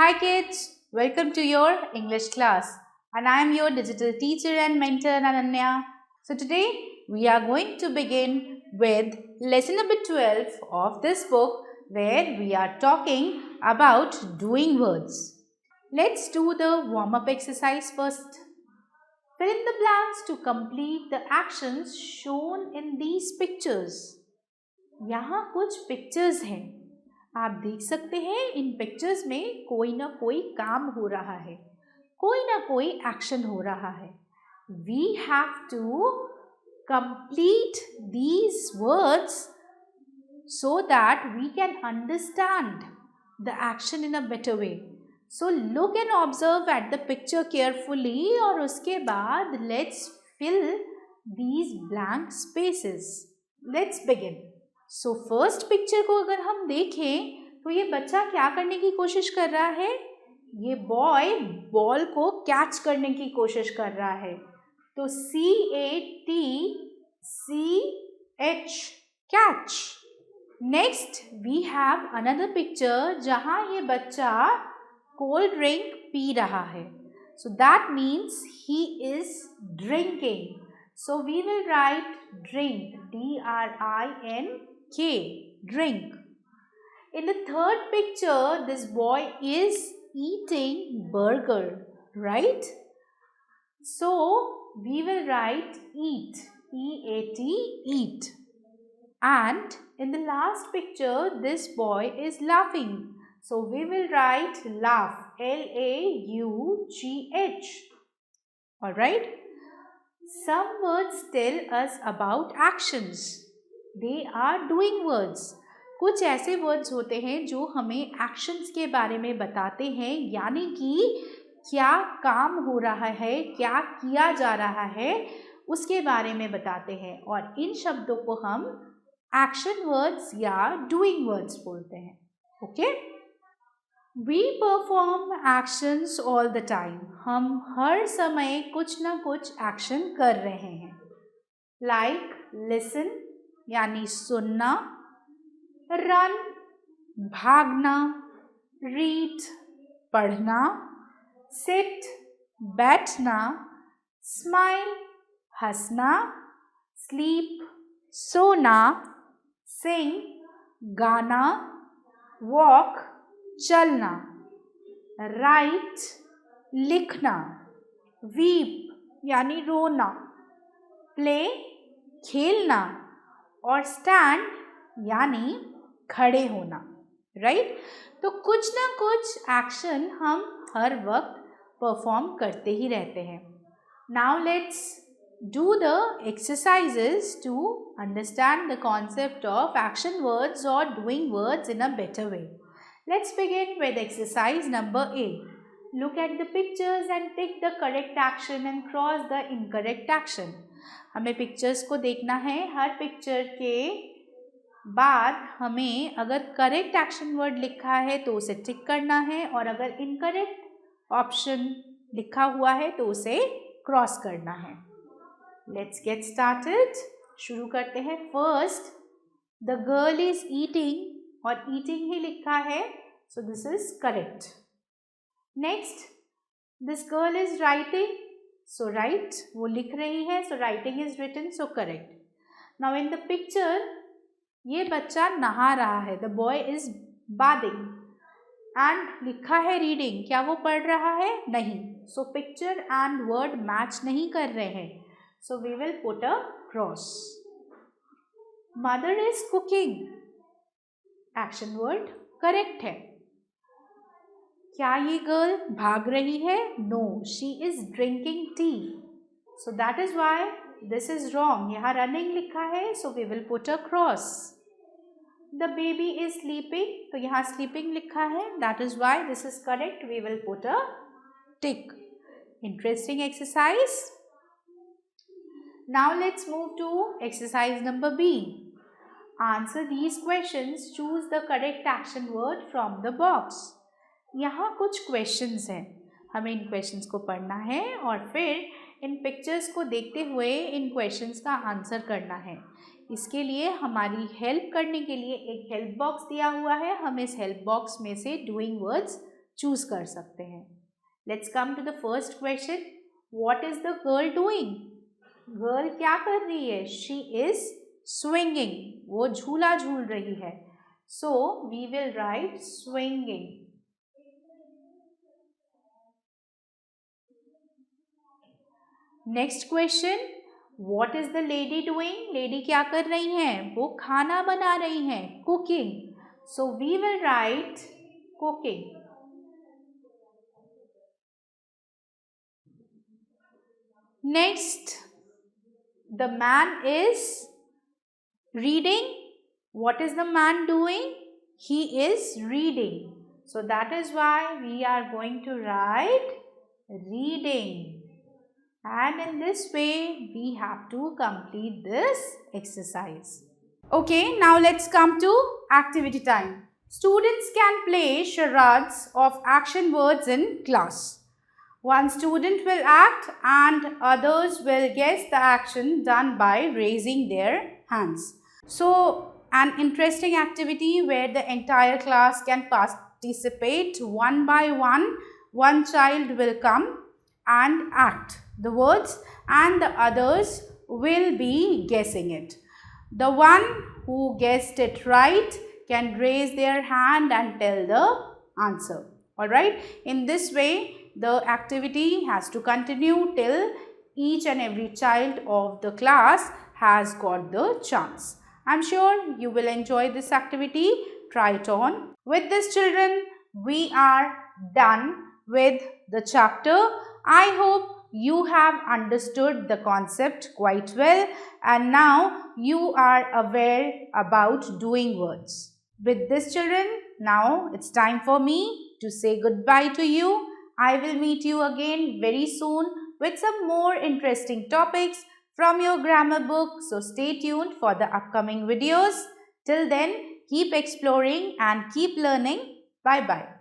Hi kids, welcome to your English class and I am your digital teacher and mentor Ananya. So today we are going to begin with lesson number 12 of this book where we are talking about doing words. Let's do the warm-up exercise first. Fill in the blanks to complete the actions shown in these pictures. यहाँ कुछ pictures हैं, आप देख सकते हैं इन pictures में कोई ना कोई काम हो रहा है, कोई ना कोई एक्शन हो रहा है. We have to complete these words so that we can understand the action in a better way. So look and observe at the picture carefully और उसके बाद let's fill these blank spaces. Let's begin. So first picture को अगर हम देखें तो ये बच्चा क्या करने की कोशिश कर रहा है, ये बॉय बॉल को कैच करने की कोशिश कर रहा है. तो CATCH catch. Next we have another picture जहाँ ये बच्चा कोल्ड ड्रिंक पी रहा है. So that means he is drinking. So we will write drink DRINK, drink. In the third picture, this boy is eating burger, right? So we will write eat, EAT, eat. And in the last picture, this boy is laughing. So we will write laugh, LAUGH. Alright? Some words tell us about actions. They are doing words. कुछ ऐसे words होते हैं जो हमें actions के बारे में बताते हैं, यानी कि क्या काम हो रहा है, क्या किया जा रहा है उसके बारे में बताते हैं. और इन शब्दों को हम एक्शन वर्ड्स या डूइंग वर्ड्स बोलते हैं. Okay. We perform actions all the time. हम हर समय कुछ ना कुछ एक्शन कर रहे हैं. लाइक लिसन यानी सुनना, रन भागना, रीड पढ़ना, सिट बैठना, स्माइल हंसना, स्लीप सोना, सिंग गाना, वॉक चलना, राइट लिखना, वीप यानी रोना, प्ले खेलना और स्टैंड यानी खड़े होना. राइट? तो कुछ ना कुछ एक्शन हम हर वक्त परफॉर्म करते ही रहते हैं. Now let's do the exercises to understand the concept of action words और doing words in a better way. Let's begin with exercise number 8. Look at the pictures and pick the correct action and cross the incorrect action. हमें pictures को देखना है. हर picture के बाद हमें अगर correct action word लिखा है तो उसे टिक करना है और अगर इनकरेक्ट ऑप्शन लिखा हुआ है तो उसे क्रॉस करना है. Let's get started. शुरू करते हैं. First, the girl is eating और ईटिंग ही लिखा है, so this is correct. Next, this girl is writing, so right वो लिख रही है, so writing is written, so correct. Now in the picture ये बच्चा नहा रहा है, the boy is bathing and लिखा है रीडिंग, क्या वो पढ़ रहा है? नहीं. So picture and word match नहीं कर रहे हैं, so we will put a cross. Mother is cooking, action word correct है. क्या ये गर्ल भाग रही है? No, she is drinking tea, so that is why this is wrong. यहाँ रनिंग लिखा है, so we will put a cross. The baby is sleeping, तो यहाँ स्लीपिंग लिखा है, that is why this is correct, we will put a tick. Interesting exercise. Now let's move to exercise number B. Answer these questions, choose the correct action word from the box. यहाँ कुछ questions हैं, हमें इन questions को पढ़ना है और फिर इन pictures को देखते हुए इन क्वेश्चंस का आंसर करना है. इसके लिए हमारी हेल्प करने के लिए एक हेल्प बॉक्स दिया हुआ है. हम इस हेल्प बॉक्स में से डूइंग वर्ड्स चूज कर सकते हैं. Let's come to the first question. What is the girl doing? Girl क्या कर रही है? She is swinging. वो झूला झूल रही है. So we will write swinging. Next question. What is the lady doing? Lady क्या कर रही हैं? वो खाना बना रही हैं. Cooking. So we will write cooking. Next, the man is reading. What is the man doing? He is reading. So that is why we are going to write reading. And in this way, we have to complete this exercise. Okay, now let's come to activity time. Students can play charades of action words in class. One student will act and others will guess the action done by raising their hands. So, an interesting activity where the entire class can participate one by one. One child will come and act the words and the others will be guessing it. The one who guessed it right can raise their hand and tell the answer. Alright, in this way the activity has to continue till each and every child of the class has got the chance. I am sure you will enjoy this activity. Try it on. With this, children, we are done with the chapter. I hope you have understood the concept quite well and now you are aware about doing words. With this, children, now it's time for me to say goodbye to you. I will meet you again very soon with some more interesting topics from your grammar book. So stay tuned for the upcoming videos. Till then, keep exploring and keep learning. Bye-bye.